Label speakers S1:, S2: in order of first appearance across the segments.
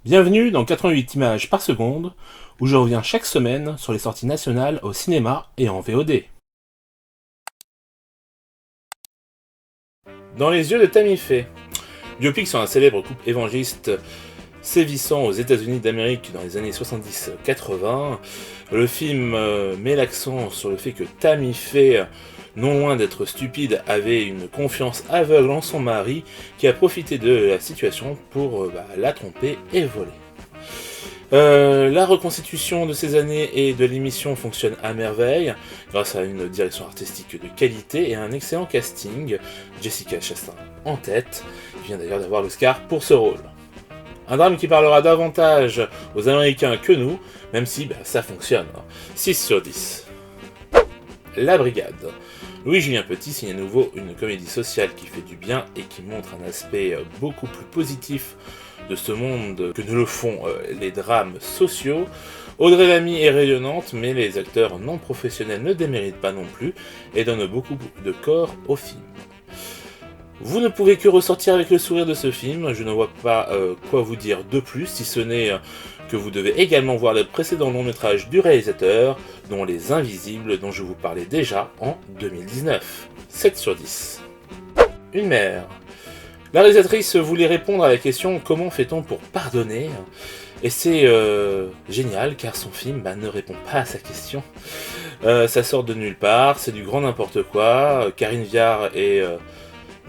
S1: Bienvenue dans 88 images par seconde, où je reviens chaque semaine sur les sorties nationales au cinéma et en VOD. Dans les yeux de Tammy Faye. Biopic sur un célèbre couple évangéliste sévissant aux États-Unis d'Amérique dans les années 70-80, le film met l'accent sur le fait que Tammy Faye, non loin d'être stupide, avait une confiance aveugle en son mari qui a profité de la situation pour la tromper et voler. La reconstitution de ces années et de l'émission fonctionne à merveille, grâce à une direction artistique de qualité et à un excellent casting, Jessica Chastain en tête, qui vient d'ailleurs d'avoir l'Oscar pour ce rôle. Un drame qui parlera davantage aux Américains que nous, même si ça fonctionne. 6 sur 10. La Brigade. Louis-Julien Petit signe à nouveau une comédie sociale qui fait du bien et qui montre un aspect beaucoup plus positif de ce monde que ne le font les drames sociaux. Audrey Lamy est rayonnante, mais les acteurs non professionnels ne déméritent pas non plus et donnent beaucoup de corps au film. Vous ne pouvez que ressortir avec le sourire de ce film, je ne vois pas quoi vous dire de plus, si ce n'est que vous devez également voir le précédent long métrage du réalisateur, dont Les Invisibles, dont je vous parlais déjà en 2019. 7 sur 10. Une mère. La réalisatrice voulait répondre à la question « Comment fait-on pour pardonner ?» Et c'est génial, car son film ne répond pas à sa question. Ça sort de nulle part, c'est du grand n'importe quoi, Karine Viard et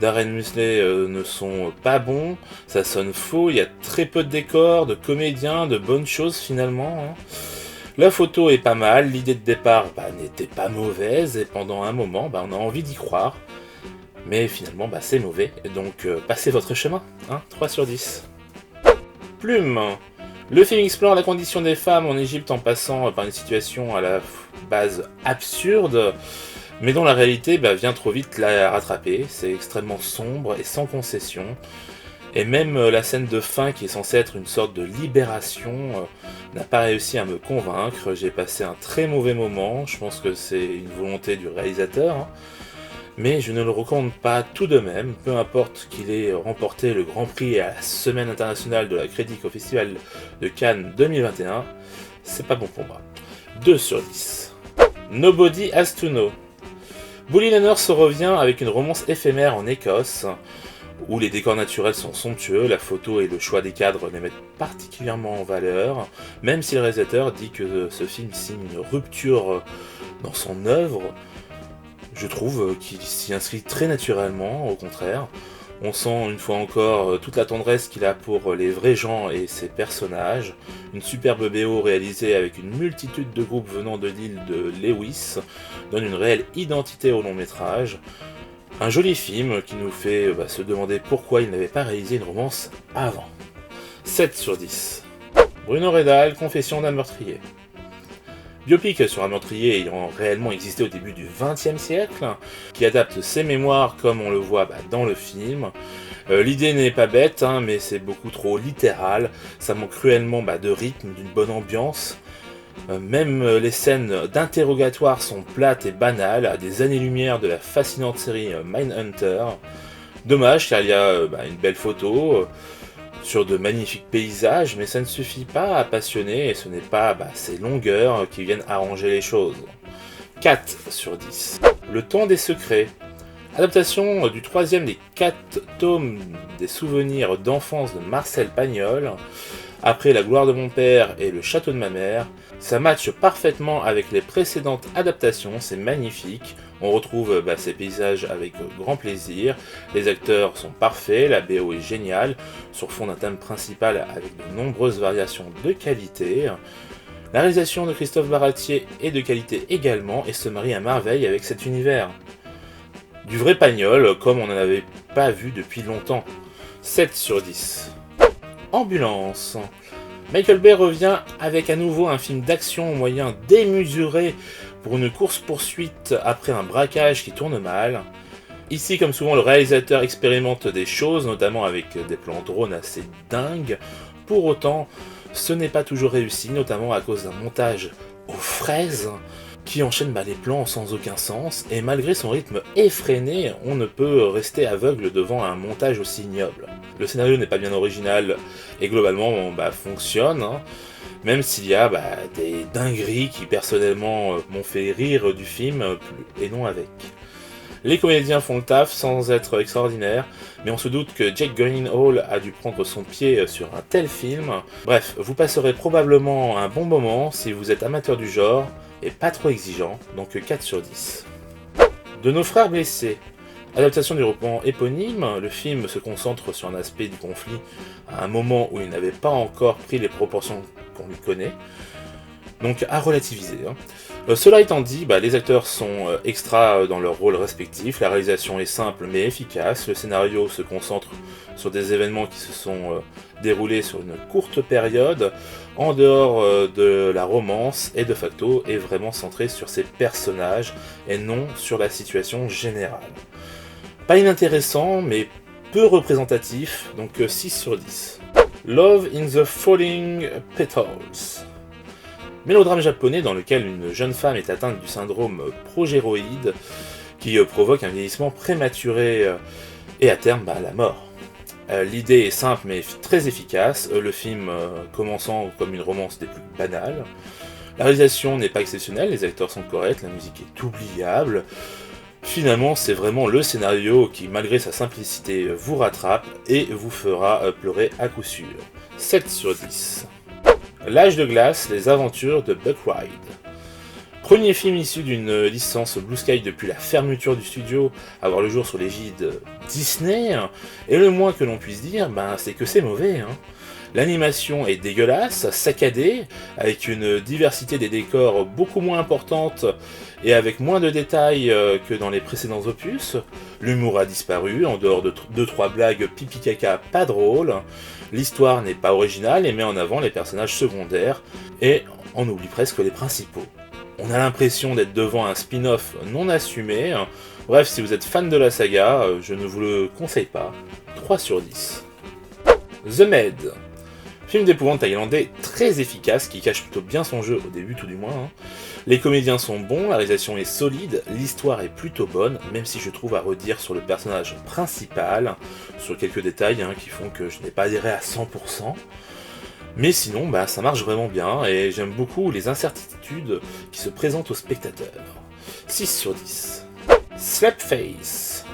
S1: Darren Musley ne sont pas bons, ça sonne faux, il y a très peu de décors, de comédiens, de bonnes choses finalement. La photo est pas mal, l'idée de départ n'était pas mauvaise, et pendant un moment on a envie d'y croire. Mais finalement c'est mauvais, donc passez votre chemin, 3 sur 10. Plume. Le film explore la condition des femmes en Égypte en passant par une situation à la base absurde, mais dont la réalité vient trop vite la rattraper. C'est extrêmement sombre et sans concession. Et même la scène de fin, qui est censée être une sorte de libération, n'a pas réussi à me convaincre. J'ai passé un très mauvais moment, je pense que c'est une volonté du réalisateur. Mais je ne le recommande pas tout de même, peu importe qu'il ait remporté le Grand Prix à la Semaine internationale de la critique au Festival de Cannes 2021, c'est pas bon pour moi. 2 sur 10. Nobody Has to Know. Bully Lanners revient avec une romance éphémère en Écosse, où les décors naturels sont somptueux, la photo et le choix des cadres les mettent particulièrement en valeur, même si le réalisateur dit que ce film signe une rupture dans son œuvre. Je trouve qu'il s'y inscrit très naturellement, au contraire. On sent une fois encore toute la tendresse qu'il a pour les vrais gens et ses personnages. Une superbe BO réalisée avec une multitude de groupes venant de l'île de Lewis donne une réelle identité au long métrage. Un joli film qui nous fait se demander pourquoi il n'avait pas réalisé une romance avant. 7 sur 10. Bruno Redal, Confession d'un meurtrier. Biopic sur un meurtrier ayant réellement existé au début du XXe siècle, qui adapte ses mémoires comme on le voit dans le film. L'idée n'est pas bête, mais c'est beaucoup trop littéral, ça manque cruellement de rythme, d'une bonne ambiance. Même les scènes d'interrogatoire sont plates et banales, à des années-lumière de la fascinante série Mindhunter. Dommage car il y a une belle photo, sur de magnifiques paysages, mais ça ne suffit pas à passionner et ce n'est pas ces longueurs qui viennent arranger les choses. 4 sur 10. Le temps des secrets. Adaptation du troisième des 4 tomes des souvenirs d'enfance de Marcel Pagnol. Après La gloire de mon père et Le château de ma mère, ça matche parfaitement avec les précédentes adaptations, c'est magnifique. On retrouve ces paysages avec grand plaisir, les acteurs sont parfaits, la BO est géniale, sur fond d'un thème principal avec de nombreuses variations de qualité. La réalisation de Christophe Baratier est de qualité également et se marie à merveille avec cet univers. Du vrai Pagnol, comme on n'en avait pas vu depuis longtemps. 7 sur 10. Ambulance. Michael Bay revient avec à nouveau un film d'action aux moyens démesurés pour une course-poursuite après un braquage qui tourne mal. Ici, comme souvent, le réalisateur expérimente des choses, notamment avec des plans drone assez dingues. Pour autant, ce n'est pas toujours réussi, notamment à cause d'un montage aux fraises. qui enchaîne les plans sans aucun sens, et malgré son rythme effréné, on ne peut rester aveugle devant un montage aussi ignoble. Le scénario n'est pas bien original, et globalement fonctionne, hein, même s'il y a des dingueries qui personnellement m'ont fait rire du film, et non avec. Les comédiens font le taf sans être extraordinaires, mais on se doute que Jake Gyllenhaal a dû prendre son pied sur un tel film. Bref, vous passerez probablement un bon moment si vous êtes amateur du genre, et pas trop exigeant, donc 4 sur 10. De nos frères blessés. Adaptation du roman éponyme, le film se concentre sur un aspect du conflit à un moment où il n'avait pas encore pris les proportions qu'on lui connaît, donc à relativiser. Cela étant dit, les acteurs sont extras dans leurs rôles respectifs, la réalisation est simple mais efficace, le scénario se concentre sur des événements qui se sont déroulés sur une courte période, en dehors de la romance, et de facto est vraiment centré sur ses personnages et non sur la situation générale. Pas inintéressant, mais peu représentatif, donc 6 sur 10. Love in the Falling Petals. Mélodrame japonais dans lequel une jeune femme est atteinte du syndrome progéroïde qui provoque un vieillissement prématuré et à terme la mort. L'idée est simple mais très efficace, le film commençant comme une romance des plus banales. La réalisation n'est pas exceptionnelle, les acteurs sont corrects, la musique est oubliable. Finalement, c'est vraiment le scénario qui, malgré sa simplicité, vous rattrape et vous fera pleurer à coup sûr. 7 sur 10. L'âge de glace, les aventures de Buck Ride. Premier film issu d'une licence Blue Sky depuis la fermeture du studio à voir le jour sur l'égide Disney, et le moins que l'on puisse dire, c'est que c'est mauvais. L'animation est dégueulasse, saccadée, avec une diversité des décors beaucoup moins importante et avec moins de détails que dans les précédents opus. L'humour a disparu, en dehors de 2-3 blagues pipi caca pas drôles. L'histoire n'est pas originale et met en avant les personnages secondaires, et on oublie presque les principaux. On a l'impression d'être devant un spin-off non assumé. Bref, si vous êtes fan de la saga, je ne vous le conseille pas. 3 sur 10. The Med. Film d'épouvante thaïlandais très efficace qui cache plutôt bien son jeu, au début tout du moins. Les comédiens sont bons, la réalisation est solide, l'histoire est plutôt bonne, même si je trouve à redire sur le personnage principal, sur quelques détails qui font que je n'ai pas adhéré à 100%. Mais sinon, ça marche vraiment bien, et j'aime beaucoup les incertitudes qui se présentent aux spectateurs. 6 sur 10. Slapface.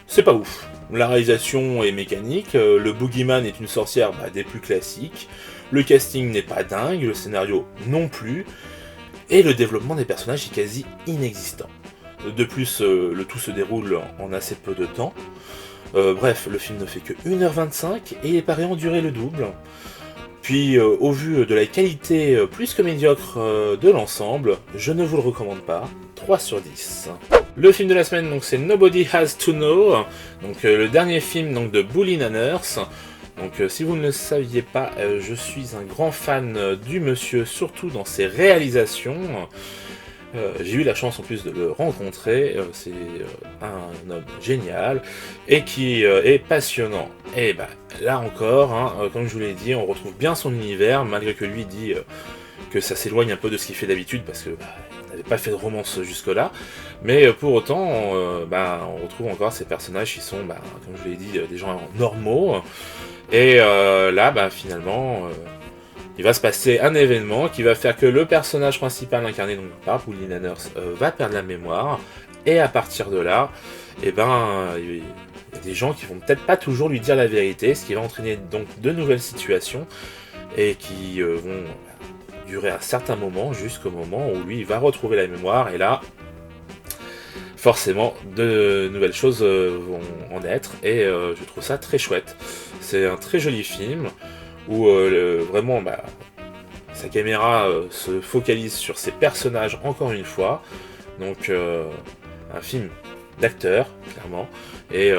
S1: C'est pas ouf. La réalisation est mécanique, le boogeyman est une sorcière des plus classiques, le casting n'est pas dingue, le scénario non plus, et le développement des personnages est quasi inexistant. De plus, le tout se déroule en assez peu de temps. Bref, le film ne fait que 1h25 et il paraît en durer le double. Puis, au vu de la qualité plus que médiocre de l'ensemble, je ne vous le recommande pas. 3 sur 10. Le film de la semaine, donc, c'est Nobody Has to Know, donc le dernier film donc, de Bully Nanners. Donc, si vous ne le saviez pas, je suis un grand fan du monsieur, surtout dans ses réalisations. J'ai eu la chance en plus de le rencontrer, c'est un homme génial et qui est passionnant. Et là encore, comme je vous l'ai dit, on retrouve bien son univers, malgré que lui dit que ça s'éloigne un peu de ce qu'il fait d'habitude, parce que il n'avait pas fait de romance jusque-là, mais pour autant, on retrouve encore ces personnages qui sont, comme je vous l'ai dit, des gens normaux, et là, finalement... il va se passer un événement qui va faire que le personnage principal incarné donc par Bully Nanners va perdre la mémoire, et à partir de là, il y a des gens qui vont peut-être pas toujours lui dire la vérité, ce qui va entraîner donc de nouvelles situations, et qui vont durer un certain moment, jusqu'au moment où lui il va retrouver la mémoire, et là, forcément, de nouvelles choses vont en naître, et je trouve ça très chouette. C'est un très joli film, où vraiment sa caméra se focalise sur ses personnages encore une fois, donc un film d'acteur clairement, et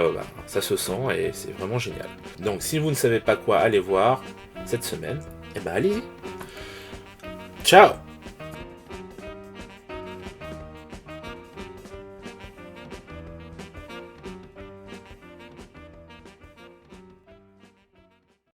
S1: ça se sent et c'est vraiment génial. Donc si vous ne savez pas quoi aller voir cette semaine, allez-y. Ciao.